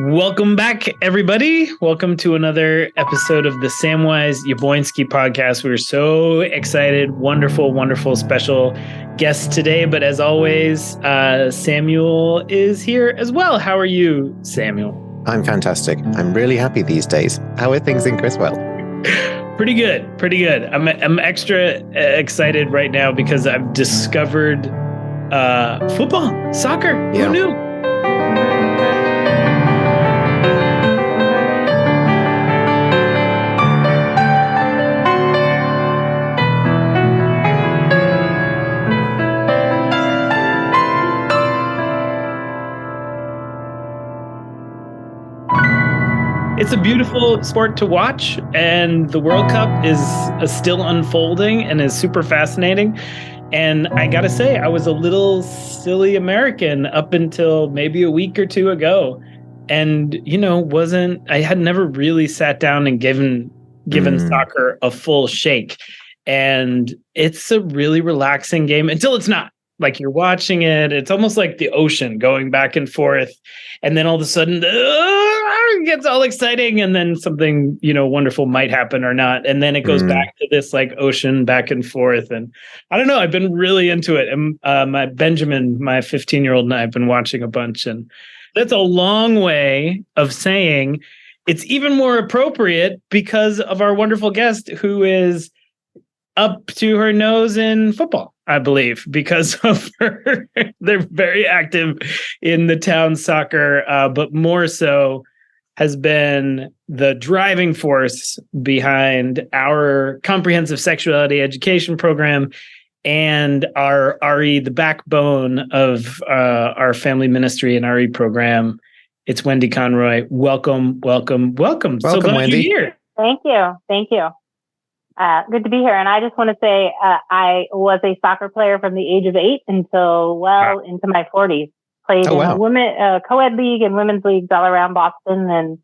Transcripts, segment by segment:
Welcome back, everybody. Welcome to another episode of the Samwise Yaboinski podcast. We're so excited. Wonderful, wonderful special guest today. But as always, Samuel is here as well. How are you, Samuel? I'm fantastic. I'm really happy these days. How are things in Criswell? Pretty good. Pretty good. I'm extra excited right now because I've discovered football, soccer. Yeah. Who knew? It's a beautiful sport to watch, and the World Cup is still unfolding and is super fascinating. And I got to say, I was a little silly American up until maybe a week or two ago. And, I had never really sat down and given soccer a full shake. And it's a really relaxing game until it's not. Like you're watching it, it's almost like the ocean going back and forth. And then all of a sudden, it gets all exciting. And then something, wonderful might happen or not. And then it goes back to this like ocean back and forth. And I don't know, I've been really into it. And my 15-year-old and I have been watching a bunch. And that's a long way of saying it's even more appropriate because of our wonderful guest who is up to her nose in football, I believe, because of her. They're very active in the town soccer, but more so has been the driving force behind our comprehensive sexuality education program and our RE, the backbone of our family ministry and RE program. It's Wendy Conroy. Welcome, welcome, welcome. So glad Wendy. you're here. Thank you. Thank you. Good to be here. And I just want to say I was a soccer player from the age of 8 until into my 40s. Played in a women co-ed league and women's leagues all around Boston and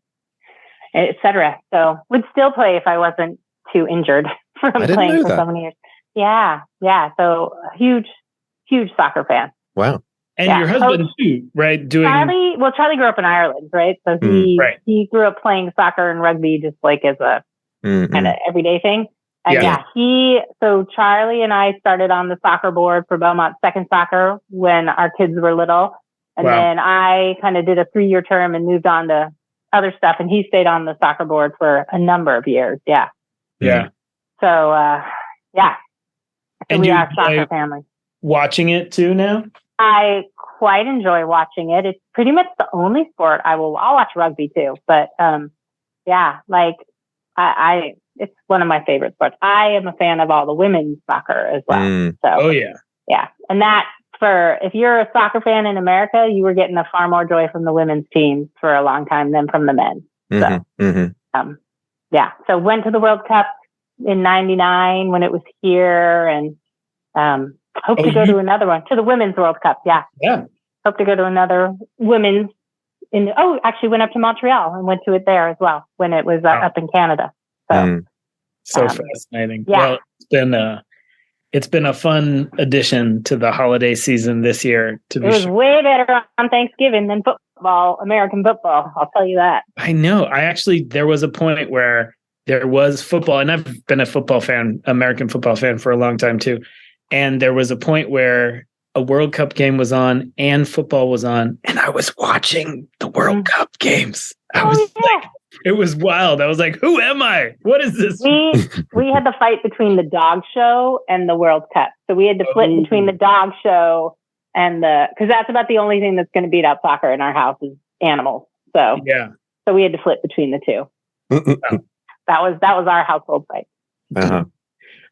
et cetera. So would still play if I wasn't too injured from playing for so many years. Yeah. So huge soccer fan. Wow. And your husband too, right? Charlie grew up in Ireland, right? So he grew up playing soccer and rugby just like as a kind of everyday thing. And Charlie and I started on the soccer board for Belmont Second Soccer when our kids were little. And then I kind of did a 3-year term and moved on to other stuff. And he stayed on the soccer board for a number of years. Yeah. Yeah. So, And we are a soccer family. Watching it too now? I quite enjoy watching it. It's pretty much the only sport I'll watch rugby too. But, it's one of my favorite sports. I am a fan of all the women's soccer as well. Yeah. And if you're a soccer fan in America, you were getting far more joy from the women's teams for a long time than from the men. So went to the World Cup in '99 when it was here, and hope to go to another one, to the Women's World Cup. Yeah. Hope to go to another women's. Actually went up to Montreal and went to it there as well when it was up in Canada. So fascinating. Yeah. Well, it's been a fun addition to the holiday season this year. It was way better on Thanksgiving than football, American football. I'll tell you that. I know. There was a point where there was football, and I've been a football fan, American football fan for a long time too. And there was a point where a World Cup game was on and football was on, and I was watching the World Cup games. It was wild. I was like, who am I? What is this? We had the fight between the dog show and the World Cup. So we had to flip between the dog show and because that's about the only thing that's going to beat out soccer in our house is animals. So we had to flip between the two. That was our household fight. Uh-huh.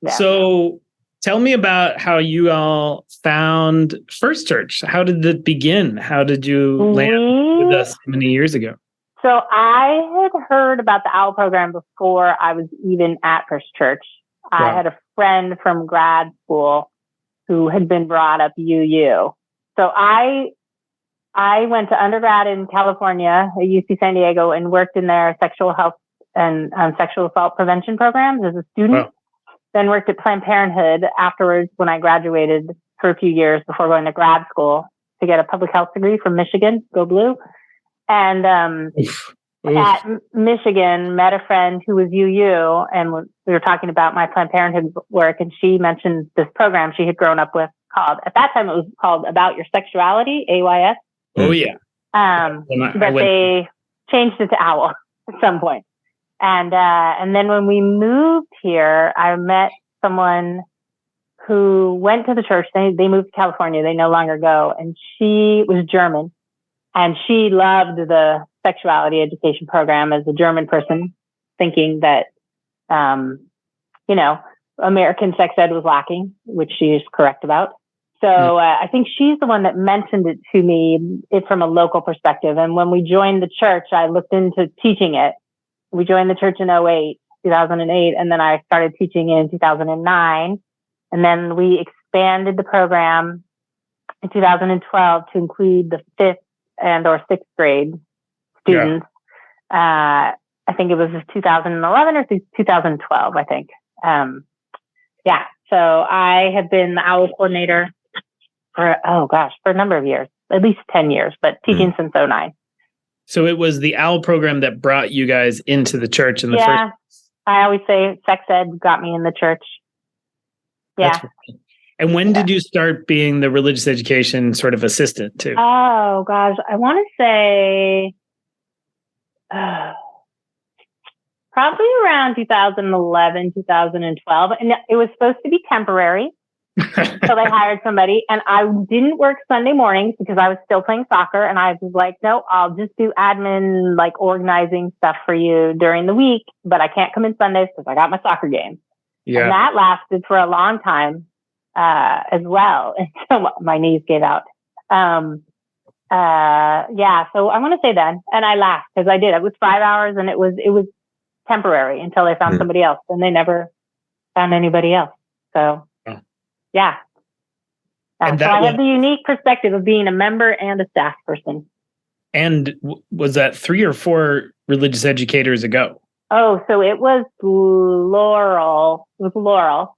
Yeah. So tell me about how you all found First Church. How did it begin? How did you land with us many years ago? So I had heard about the OWL program before I was even at First Church. I had a friend from grad school who had been brought up UU. So I went to undergrad in California at UC San Diego and worked in their sexual health and sexual assault prevention programs as a student. Wow. Then worked at Planned Parenthood afterwards when I graduated for a few years before going to grad school to get a public health degree from Michigan, go blue. And at Michigan, met a friend who was UU, and we were talking about my Planned Parenthood work, and she mentioned this program she had grown up with called, at that time it was called About Your Sexuality, AYS. Oh, yeah. But they changed it to OWL at some point. And then when we moved here, I met someone who went to the church. They moved to California. They no longer go. And she was German. And she loved the sexuality education program as a German person, thinking that, American sex ed was lacking, which she is correct about. So I think she's the one that mentioned it to me from a local perspective. And when we joined the church, I looked into teaching it. We joined the church in 2008, and then I started teaching in 2009. And then we expanded the program in 2012 to include the 5th or 6th grade students. Yeah. I think it was 2011 or 2012, I think. So I have been the OWL coordinator for a number of years, at least 10 years, but teaching since 2009. So it was the OWL program that brought you guys into the church in the first. I always say sex ed got me in the church. Yeah. And when did you start being the religious education sort of assistant too? Oh gosh, I want to say probably around 2011, 2012. And it was supposed to be temporary. So they hired somebody, and I didn't work Sunday mornings because I was still playing soccer. And I was like, no, I'll just do admin, like organizing stuff for you during the week, but I can't come in Sundays because I got my soccer game. Yeah. And that lasted for a long time, as well. And so my knees gave out. So I want to say then, and I laughed because I did. It was 5 hours, and it was temporary until they found somebody else, and they never found anybody else. So. Yeah. So I have the unique perspective of being a member and a staff person. And was that 3 or 4 religious educators ago? Oh, so it was Laurel. It was Laurel.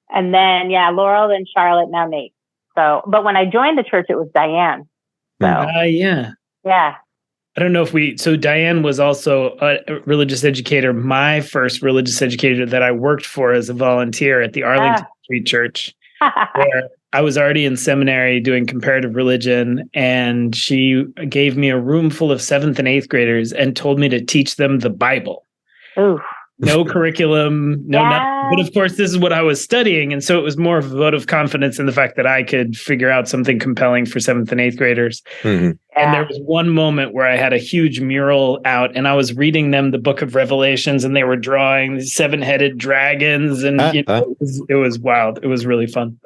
And then, Laurel, then Charlotte, now Nate. So, but when I joined the church, it was Diane. So, yeah. Yeah. I don't know so Diane was also a religious educator, my first religious educator that I worked for as a volunteer at the Arlington Street Church, where I was already in seminary doing comparative religion, and she gave me a room full of 7th and 8th graders and told me to teach them the Bible. Ooh. No curriculum, nothing. But of course, this is what I was studying. And so it was more of a vote of confidence in the fact that I could figure out something compelling for 7th and 8th graders. Mm-hmm. And there was one moment where I had a huge mural out, and I was reading them the book of Revelations, and they were drawing 7-headed dragons. And it was wild. It was really fun.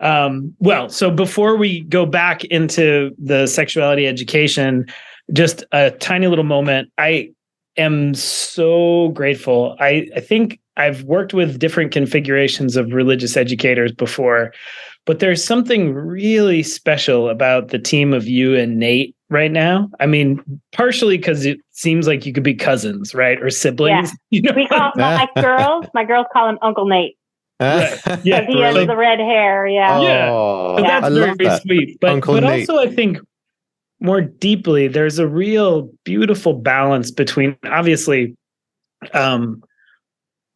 So before we go back into the sexuality education, just a tiny little moment. I am so grateful. I think I've worked with different configurations of religious educators before, but there's something really special about the team of you and Nate right now. I mean, partially because it seems like you could be cousins, right? Or siblings. Yeah. We call my girls call him Uncle Nate. Yeah, he has the red hair. Yeah. So that's very sweet. But also I think more deeply, there's a real beautiful balance between, obviously,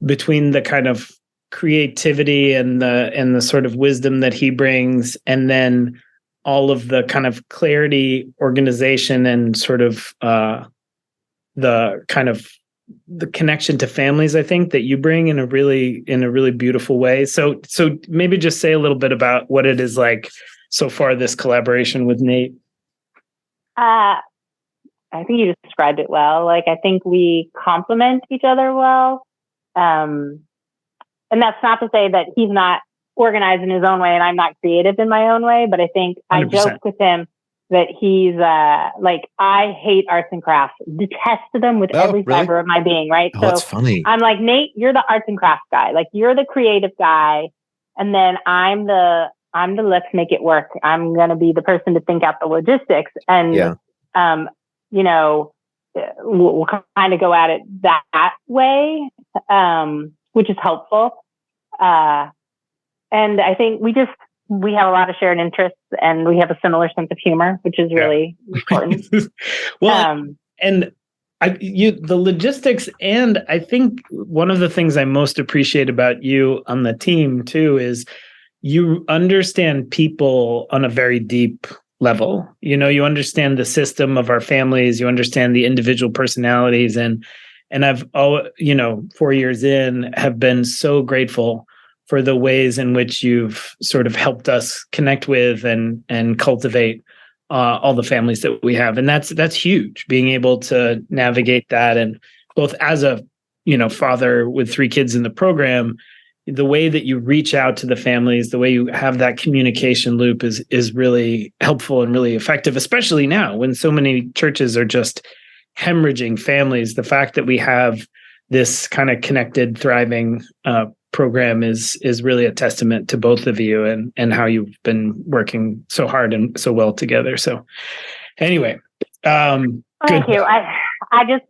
between the kind of creativity and the sort of wisdom that he brings, and then all of the kind of clarity, organization, and sort of the kind of the connection to families, I think, that you bring in a really beautiful way. So maybe just say a little bit about what it is like so far, this collaboration with Nate. I think you described it well. Like, I think we complement each other well. And that's not to say that he's not organized in his own way and I'm not creative in my own way, but I think 100%. I joke with him that he's I hate arts and crafts, detest them with every fiber of my being, right? Oh, that's funny. I'm like, Nate, you're the arts and crafts guy. Like, you're the creative guy. And then I'm the let's make it work. I'm going to be the person to think out the logistics. And, we'll kind of go at it that way, which is helpful. And I think we we have a lot of shared interests and we have a similar sense of humor, which is really important. Well, and the logistics, and I think one of the things I most appreciate about you on the team too is you understand people on a very deep level. You understand the system of our families, you understand the individual personalities, and I've 4 years in have been so grateful for the ways in which you've sort of helped us connect with and cultivate all the families that we have. And that's huge, being able to navigate that. And both as a, father with 3 kids in the program, the way that you reach out to the families, the way you have that communication loop is really helpful and really effective, especially now when so many churches are just hemorrhaging families. The fact that we have this kind of connected, thriving program is really a testament to both of you and how you've been working so hard and so well together. So anyway, thank you. I guess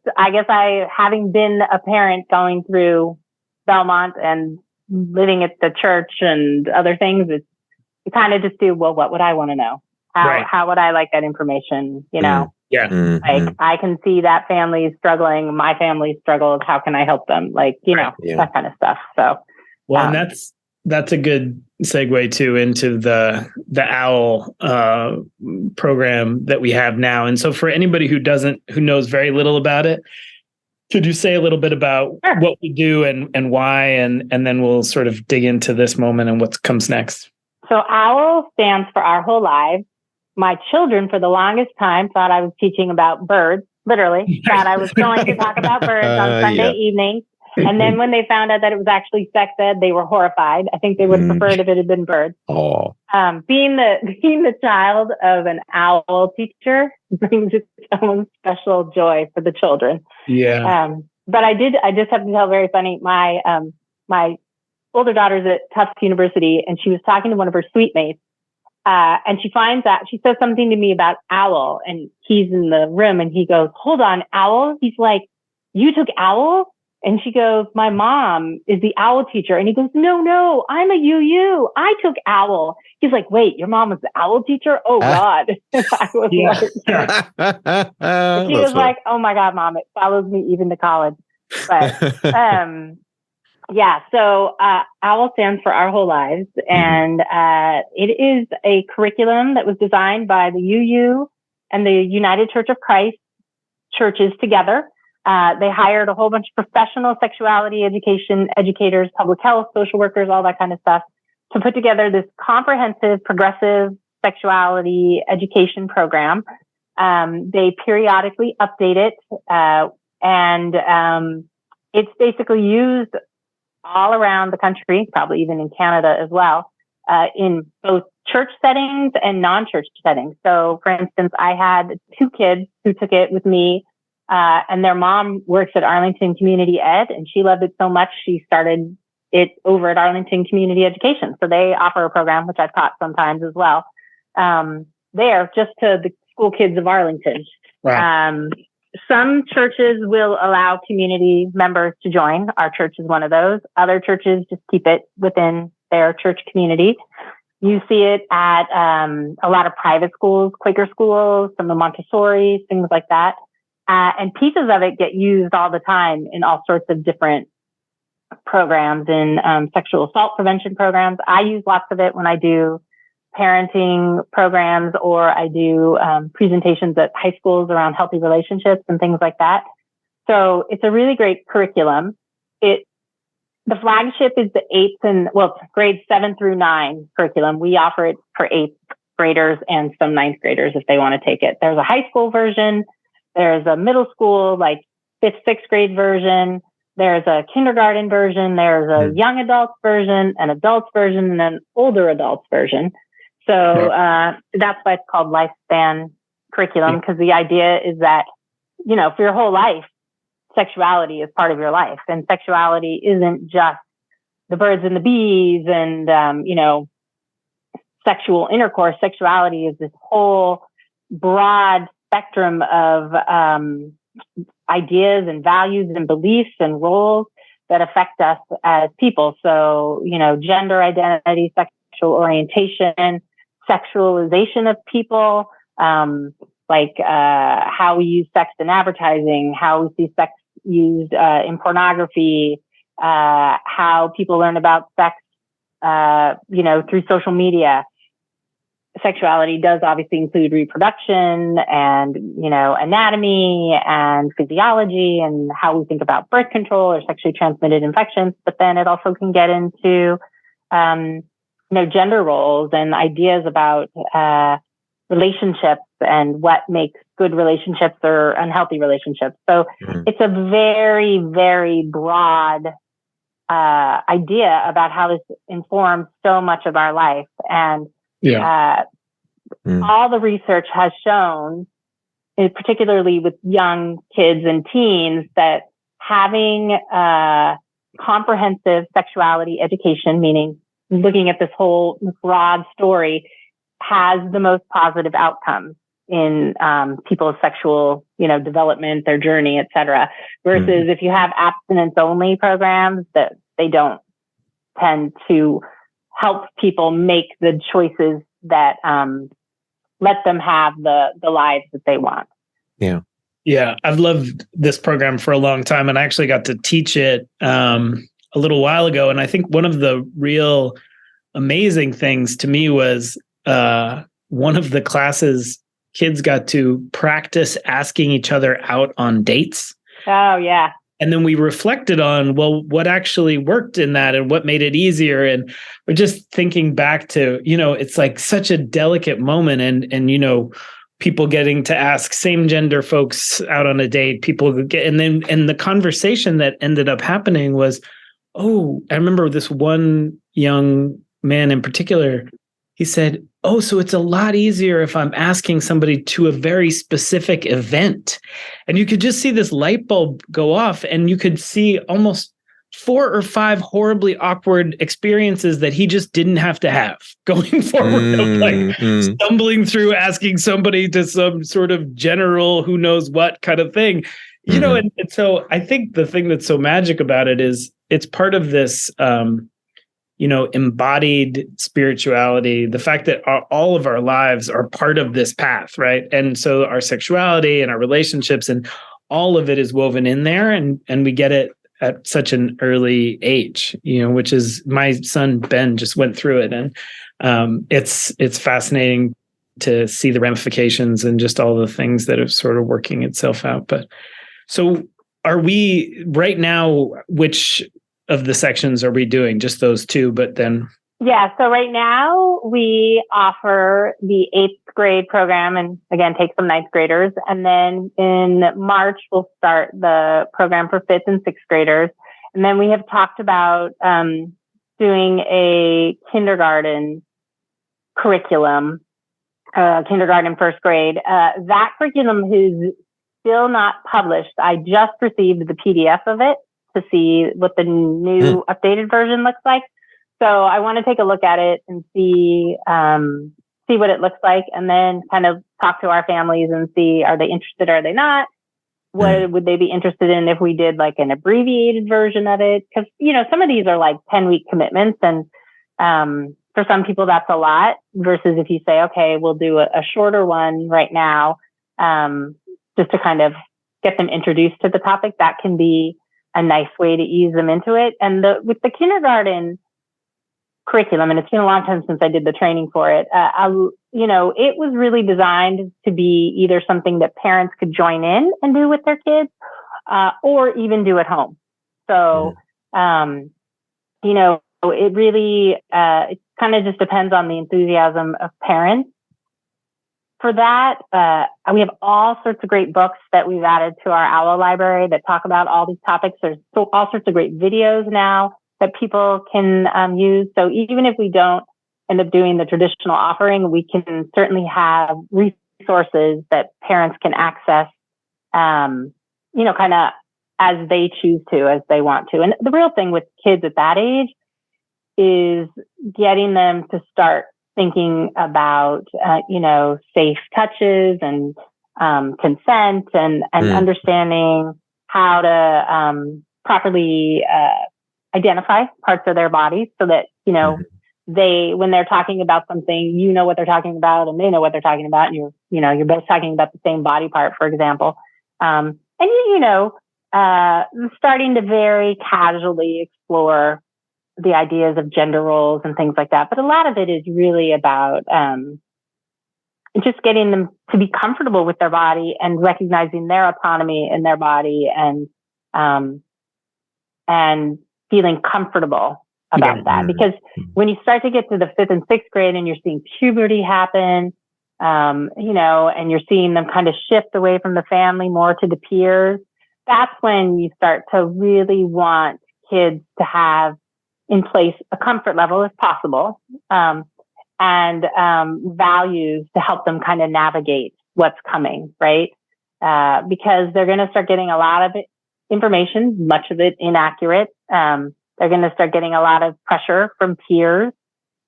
having been a parent going through Belmont and living at the church and other things, you kind of just do, well, what would I want to know? How would I like that information? Yeah. Like I can see that family struggling, my family struggles. How can I help them? That kind of stuff. So, well, and that's a good segue too into the OWL program that we have now. And so for anybody who knows very little about it, could you say a little bit about what we do and why, and then we'll sort of dig into this moment and what comes next? So OWL stands for Our Whole Lives. My children, for the longest time, thought I was teaching about birds, literally, thought I was going to talk about birds on Sunday evenings. And then when they found out that it was actually sex ed, they were horrified. I think they would have preferred if it had been birds. Oh. Being the child of an OWL teacher brings its own special joy for the children. Yeah. But I just have to tell, very funny, my older daughter's at Tufts University, and she was talking to one of her suite mates. And she finds out, she says something to me about OWL, and he's in the room and he goes, "Hold on, OWL?" He's like, "You took OWL?" And she goes, "My mom is the OWL teacher." And he goes, No, I'm a UU. I took OWL. He's like, "Wait, your mom was the OWL teacher?" Oh God. I was she was like, "Oh my God, Mom, it follows me even to college." But, so OWL stands for Our Whole Lives, and it is a curriculum that was designed by the UU and the United Church of Christ churches together. They hired a whole bunch of professional sexuality education educators, public health, social workers, all that kind of stuff, to put together this comprehensive, progressive sexuality education program. They periodically update it, and it's basically used all around the country, probably even in Canada as well, in both church settings and non-church settings. So, for instance, I had 2 kids who took it with me, and their mom works at Arlington Community Ed, and she loved it so much she started it over at Arlington Community Education. So they offer a program, which I've taught sometimes as well, there, just to the school kids of Arlington. Wow. Some churches will allow community members to join. Our church is one of those. Other churches just keep it within their church community. You see it at a lot of private schools, Quaker schools, some of the Montessori, things like that. And pieces of it get used all the time in all sorts of different programs, in sexual assault prevention programs. I use lots of it when I do parenting programs, or I do presentations at high schools around healthy relationships and things like that. So it's a really great curriculum. The flagship is the grades 7 through 9 curriculum. We offer it for 8th graders and some 9th graders if they want to take it. There's a high school version. There's a middle school, like 5th, 6th grade version. There's a kindergarten version. There's a young adults version, an adults version, and an older adults version. So that's why it's called lifespan curriculum, because the idea is that, for your whole life, sexuality is part of your life. And sexuality isn't just the birds and the bees and, sexual intercourse. Sexuality is this whole broad spectrum of ideas and values and beliefs and roles that affect us as people. So, gender identity, sexual orientation, sexualization of people, how we use sex in advertising, how we see sex used in pornography, how people learn about sex, through social media. Sexuality does obviously include reproduction and, anatomy and physiology and how we think about birth control or sexually transmitted infections. But then it also can get into, gender roles and ideas about relationships and what makes good relationships or unhealthy relationships. So it's a very, very broad idea about how this informs so much of our life. And all the research has shown, particularly with young kids and teens, that having comprehensive sexuality education, meaning looking at this whole broad story, has the most positive outcomes in people's sexual, development, their journey, et cetera. Versus if you have abstinence-only programs, that they don't tend to help people make the choices that let them have the lives that they want. Yeah. Yeah, I've loved this program for a long time, and I actually got to teach it a little while ago. And I think one of the real amazing things to me was one of the classes, kids got to practice asking each other out on dates. Oh, yeah. And then we reflected on, well, what actually worked in that and what made it easier. And we're just thinking back to, it's like such a delicate moment. And people getting to ask same gender folks out on a date, and the conversation that ended up happening was, oh, I remember this one young man in particular, he said, oh, so it's a lot easier if I'm asking somebody to a very specific event. And you could just see this light bulb go off, and you could see almost 4 or 5 horribly awkward experiences that he just didn't have to have going forward, stumbling through asking somebody to some sort of general who knows what kind of thing. And so I think the thing that's so magic about it is it's part of this embodied spirituality, the fact that all of our lives are part of this path, right? And so our sexuality and our relationships and all of it is woven in there, and we get it at such an early age, which is, my son Ben just went through it, and it's fascinating to see the ramifications and just all the things that are sort of working itself out. But so are we right now, which of the sections are we doing? Just those 2, but then... Yeah, so right now we offer the 8th grade program, and again, take some 9th graders. And then in March, we'll start the program for 5th and 6th graders. And then we have talked about doing a kindergarten curriculum, kindergarten, 1st grade. That curriculum is still not published. I just received the PDF of it to see what the new updated version looks like. So I want to take a look at it and see what it looks like, and then kind of talk to our families and see, are they interested, are they not? What would they be interested in if we did like an abbreviated version of it? Because, some of these are like 10-week commitments, and for some people that's a lot, versus if you say, okay, we'll do a shorter one right now, just to kind of get them introduced to the topic. That can be a nice way to ease them into it. And with the kindergarten curriculum, and it's been a long time since I did the training for it, it was really designed to be either something that parents could join in and do with their kids, or even do at home. So, it really, it kind of just depends on the enthusiasm of parents. For that, we have all sorts of great books that we've added to our OWL library that talk about all these topics. There's all sorts of great videos now that people can use. So even if we don't end up doing the traditional offering, we can certainly have resources that parents can access, kind of as they choose to, as they want to. And the real thing with kids at that age is getting them to start thinking about, safe touches and consent and understanding how to properly identify parts of their bodies, so that, when they're talking about something, you know what they're talking about and they know what they're talking about. And you're both talking about the same body part, for example. And starting to very casually explore the ideas of gender roles and things like that. But a lot of it is really about just getting them to be comfortable with their body and recognizing their autonomy in their body and feeling comfortable about that. Because when you start to get to the 5th and 6th grade and you're seeing puberty happen, and you're seeing them kind of shift away from the family more to the peers, that's when you start to really want kids to have in place a comfort level, if possible, and values to help them kind of navigate what's coming, right? Because they're going to start getting a lot of information, much of it inaccurate. They're going to start getting a lot of pressure from peers,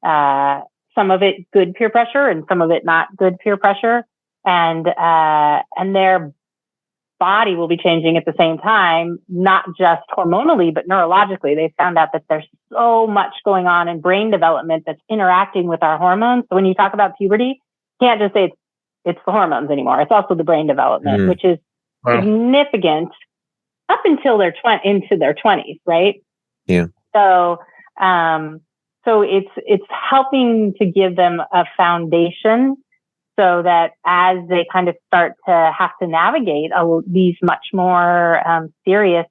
some of it good peer pressure and some of it not good peer pressure. And their body will be changing at the same time, not just hormonally, but neurologically. They found out that there's so much going on in brain development that's interacting with our hormones. So when you talk about puberty, you can't just say it's the hormones anymore. It's also the brain development, which is significant up until into their 20s, right? Yeah. So it's helping to give them a foundation so that as they kind of start to have to navigate these much more serious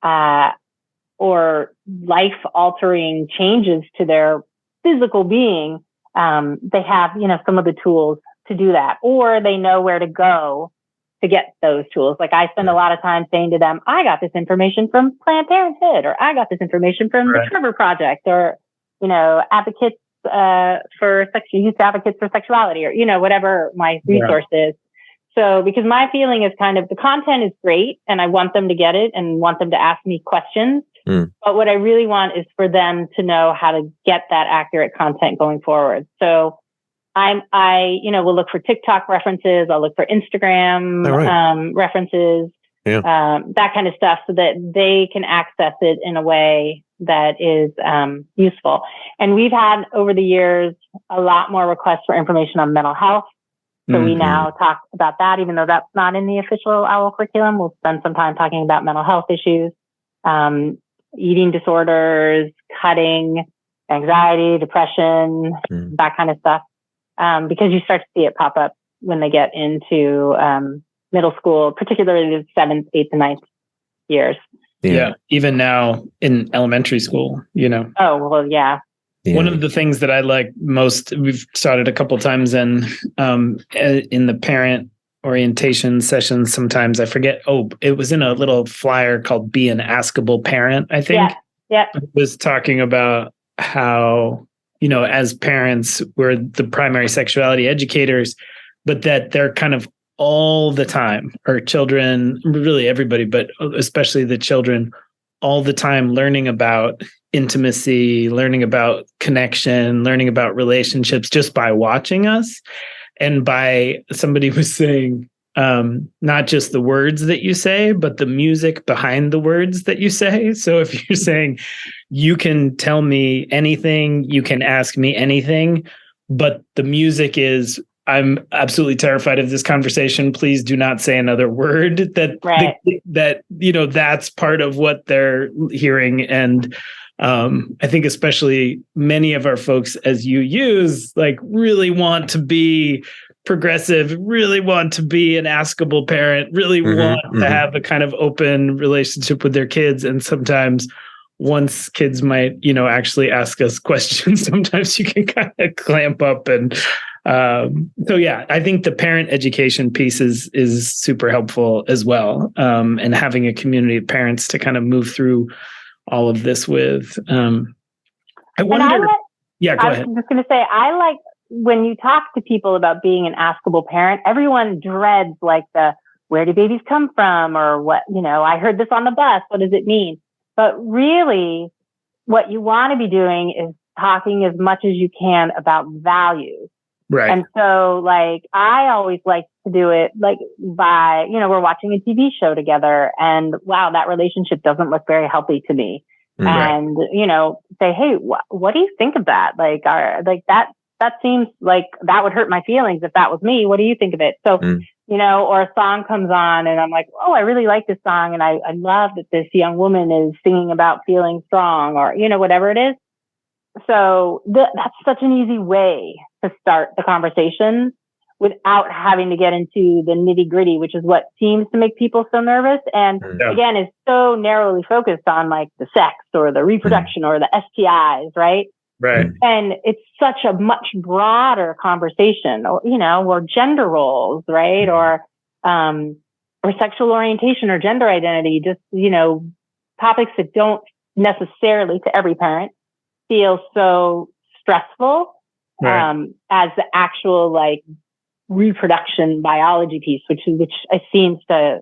or life-altering changes to their physical being, they have, some of the tools to do that, or they know where to go to get those tools. Like I spend a lot of time saying to them, I got this information from Planned Parenthood, or I got this information from the Trevor Project, or, advocates for youth advocates for sexuality, or, whatever my resource is. So, because my feeling is kind of the content is great and I want them to get it and want them to ask me questions. But what I really want is for them to know how to get that accurate content going forward. So I will look for TikTok references. I'll look for Instagram references, that kind of stuff, so that they can access it in a way that is useful. And we've had over the years a lot more requests for information on mental health. So we now talk about that, even though that's not in the official OWL curriculum. We'll spend some time talking about mental health issues, eating disorders, cutting, anxiety, depression, that kind of stuff. Because you start to see it pop up when they get into middle school, particularly the 7th, 8th, and 9th years. Yeah. Even now in elementary school, Oh, well, yeah. One of the things that I like most, we've started a couple times in the parent orientation sessions. Sometimes I forget. Oh, it was in a little flyer called "Be an Askable Parent," I think. Yeah. It was talking about how, as parents, we're the primary sexuality educators, but that they're kind of all the time, or children, really everybody, but especially the children, all the time learning about intimacy, learning about connection, learning about relationships just by watching us. And by, somebody was saying, not just the words that you say, but the music behind the words that you say. So if you're saying, you can tell me anything, you can ask me anything, but the music is, I'm absolutely terrified of this conversation. Please do not say another word. That's part of what they're hearing. And I think especially many of our folks, as you use, like really want to be progressive, really want to be an askable parent, really want to have a kind of open relationship with their kids. And sometimes once kids might, actually ask us questions, sometimes you can kind of clamp up. And I think the parent education piece is super helpful as well. And having a community of parents to kind of move through all of this with. I wonder. Go ahead. I was just going to say, I like when you talk to people about being an askable parent, everyone dreads like where do babies come from, or what, I heard this on the bus. What does it mean? But really, what you want to be doing is talking as much as you can about values. Right. And so, I always like to do it by, we're watching a TV show together and wow, that relationship doesn't look very healthy to me. and, say, hey, what do you think of that? Like, that seems like that would hurt my feelings if that was me. What do you think of it? So, or a song comes on and I'm like, oh, I really like this song. And I love that this young woman is singing about feeling strong, or, whatever it is. So that's such an easy way to start the conversation without having to get into the nitty gritty, which is what seems to make people so nervous. And again, is so narrowly focused on like the sex or the reproduction or the STIs, right? Right. And it's such a much broader conversation, or gender roles, right? Or sexual orientation or gender identity, just, topics that don't necessarily to every parent feel so stressful, as the actual like reproduction biology piece, which seems to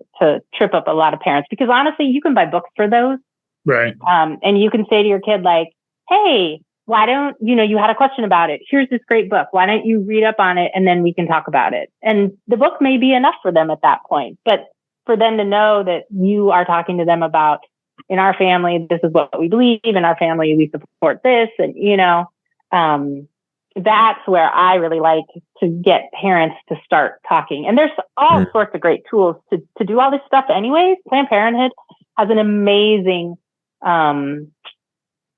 trip up a lot of parents, because honestly, you can buy books for those. Right. And you can say to your kid, like, hey, why don't, you had a question about it. Here's this great book. Why don't you read up on it and then we can talk about it? And the book may be enough for them at that point, but for them to know that you are talking to them about, in our family, this is what we believe. In our family, we support this. And, that's where I really like to get parents to start talking. And there's all sorts of great tools to do all this stuff anyways. Planned Parenthood has an amazing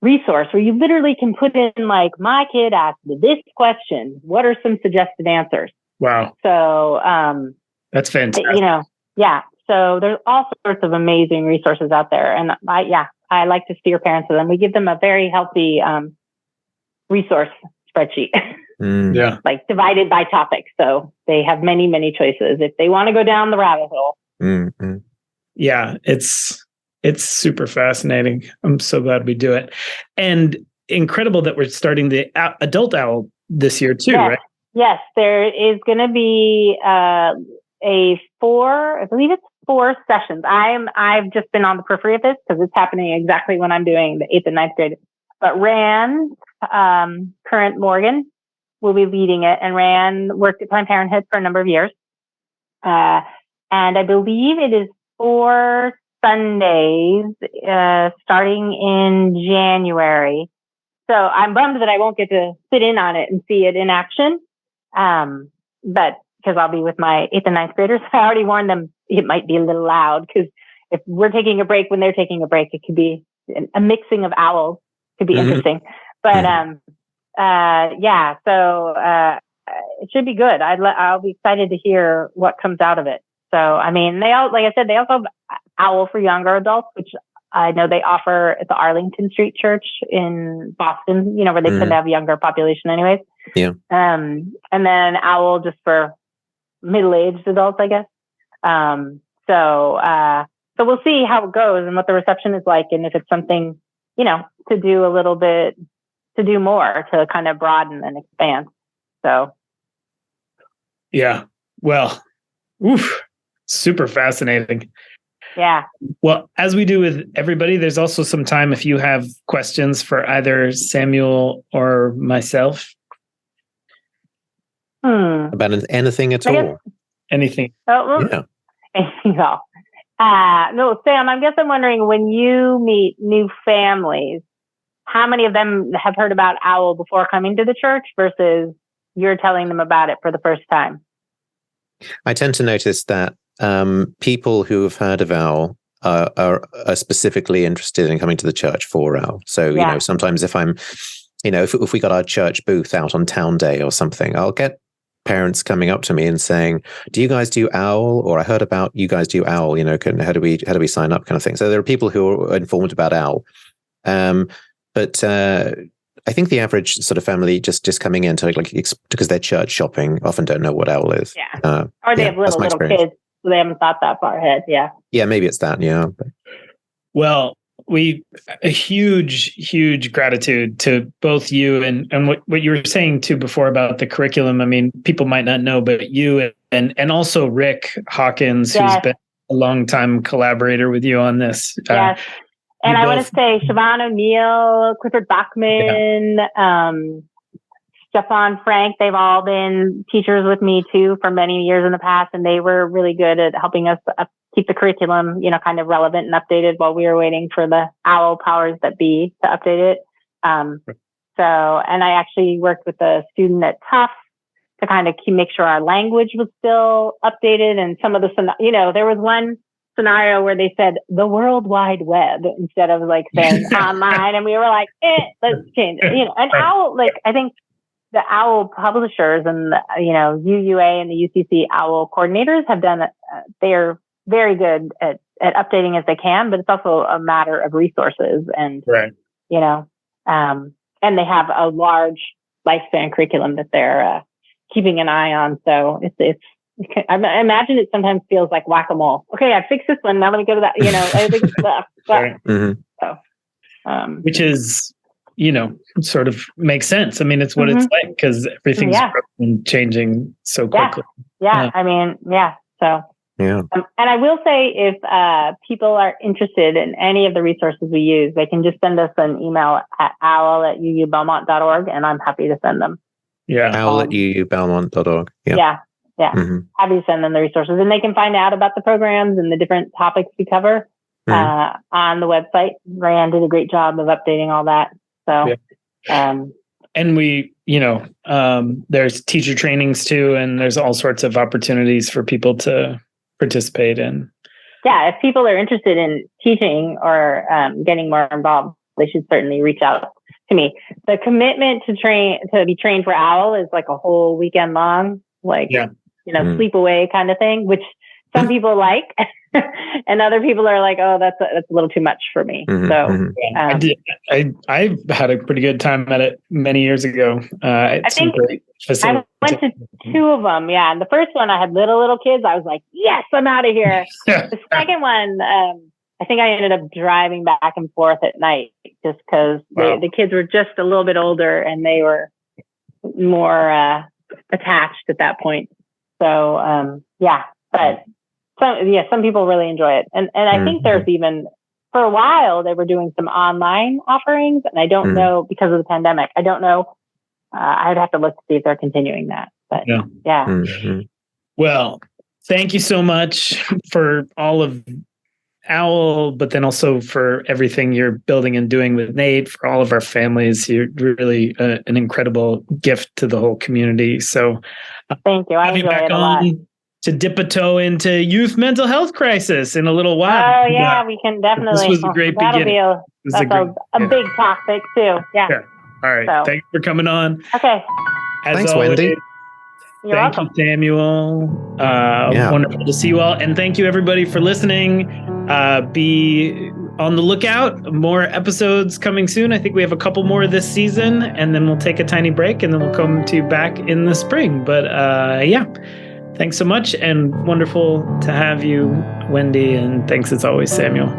resource where you literally can put in like, my kid asked this question. What are some suggested answers? Wow. So that's fantastic. Yeah. So there's all sorts of amazing resources out there. And I like to steer parents to them. We give them a very healthy resource spreadsheet. Yeah. Like divided by topic. So they have many, many choices if they want to go down the rabbit hole. Mm-hmm. Yeah, it's super fascinating. I'm so glad we do it. And incredible that we're starting the adult owl this year too, right? Yes, there is going to be I believe it's 4 sessions. I've just been on the periphery of this because it's happening exactly when I'm doing the 8th and 9th grade. But Rand, current Morgan, will be leading it. And Rand worked at Planned Parenthood for a number of years. And I believe it is 4 Sundays, starting in January. So I'm bummed that I won't get to sit in on it and see it in action. But because I'll be with my 8th and 9th graders, I already warned them it might be a little loud, because if we're taking a break when they're taking a break, it could be a mixing of owls. Could be interesting. But so it should be good. I'll be excited to hear what comes out of it. So, I mean, they also have Owl for younger adults, which I know they offer at the Arlington Street Church in Boston, where they tend to have younger population anyways. Yeah. And then Owl just for middle-aged adults, I guess. So we'll see how it goes and what the reception is like. And if it's something, to do a little bit, to do more, to kind of broaden and expand. So. Yeah. Well, super fascinating. Yeah. Well, as we do with everybody, there's also some time if you have questions for either Samuel or myself. About anything at all? Anything. Yeah. Anything at all. No, Sam, I guess I'm wondering, when you meet new families, how many of them have heard about Owl before coming to the church versus you're telling them about it for the first time? I tend to notice that people who have heard of Owl are specifically interested in coming to the church for Owl. So, sometimes if I'm, if we got our church booth out on Town Day or something, I'll get parents coming up to me and saying, do you guys do Owl? Or I heard about you guys do Owl, how do we sign up, kind of thing. So there are people who are informed about Owl. But I think the average sort of family just coming in to because they're church shopping often don't know what Owl is. Yeah. Or they have little kids, so they haven't thought that far ahead. Yeah. Yeah, maybe it's that. Yeah. Well, a huge gratitude to both you and what you were saying too before about the curriculum. I mean, people might not know, but you and also Rick Hawkins, who's been a long time collaborator with you on this. Yes. And I want to say Siobhan O'Neill, Clifford Bachman, Stefan Frank, they've all been teachers with me too for many years in the past. And they were really good at helping us keep the curriculum, kind of relevant and updated while we were waiting for the OWL powers that be to update it. And I actually worked with a student at Tufts to kind of make sure our language was still updated. And some of the, there was one scenario where they said the World Wide Web instead of like saying online. And we were like, let's change it. And OWL, I think the OWL publishers and the, UUA and the UCC OWL coordinators have done, they're very good at updating as they can, but it's also a matter of resources and, and they have a large lifespan curriculum that they're keeping an eye on. So I imagine it sometimes feels like whack-a-mole. Okay, I fixed this one. Now let me go to that. I think it's stuff. So, which is, sort of makes sense. I mean, it's what it's like because everything's changing so quickly. So. Yeah. And I will say, if people are interested in any of the resources we use, they can just send us an email at owl@uubelmont.org, and I'm happy to send them. Yeah. owl@uubelmont.org. Yeah. Happy to send them the resources, and they can find out about the programs and the different topics we cover on the website. Ryan did a great job of updating all that. So, and we, there's teacher trainings too, and there's all sorts of opportunities for people to participate in. Yeah, if people are interested in teaching or getting more involved, they should certainly reach out to me. The commitment to be trained for OWL is like a whole weekend long, sleep away kind of thing, which some people like, and other people are like, "Oh, that's a little too much for me." I had a pretty good time at it many years ago. I think I went to 2 of them. Yeah, and the first one I had little kids. I was like, "Yes, I'm out of here." The second one, I think I ended up driving back and forth at night just because the kids were just a little bit older and they were more attached at that point. So but. Some people really enjoy it. And I think there's even, for a while, they were doing some online offerings. And I don't know, because of the pandemic, I don't know. I'd have to look to see if they're continuing that. But Well, thank you so much for all of OWL, but then also for everything you're building and doing with Nate, for all of our families. You're really an incredible gift to the whole community. So thank you. I enjoy it a lot. To dip a toe into youth mental health crisis in a little while. Oh yeah, we can definitely. This was a great beginning. That'll be a big topic too. Yeah. All right. So. Thanks for coming on. Okay. Thanks, always, Wendy. Thank you, Samuel. Wonderful to see you all. And thank you, everybody, for listening. Be on the lookout. More episodes coming soon. I think we have a couple more this season, and then we'll take a tiny break, and then we'll come to you back in the spring. But thanks so much, and wonderful to have you, Wendy. And thanks as always, Samuel.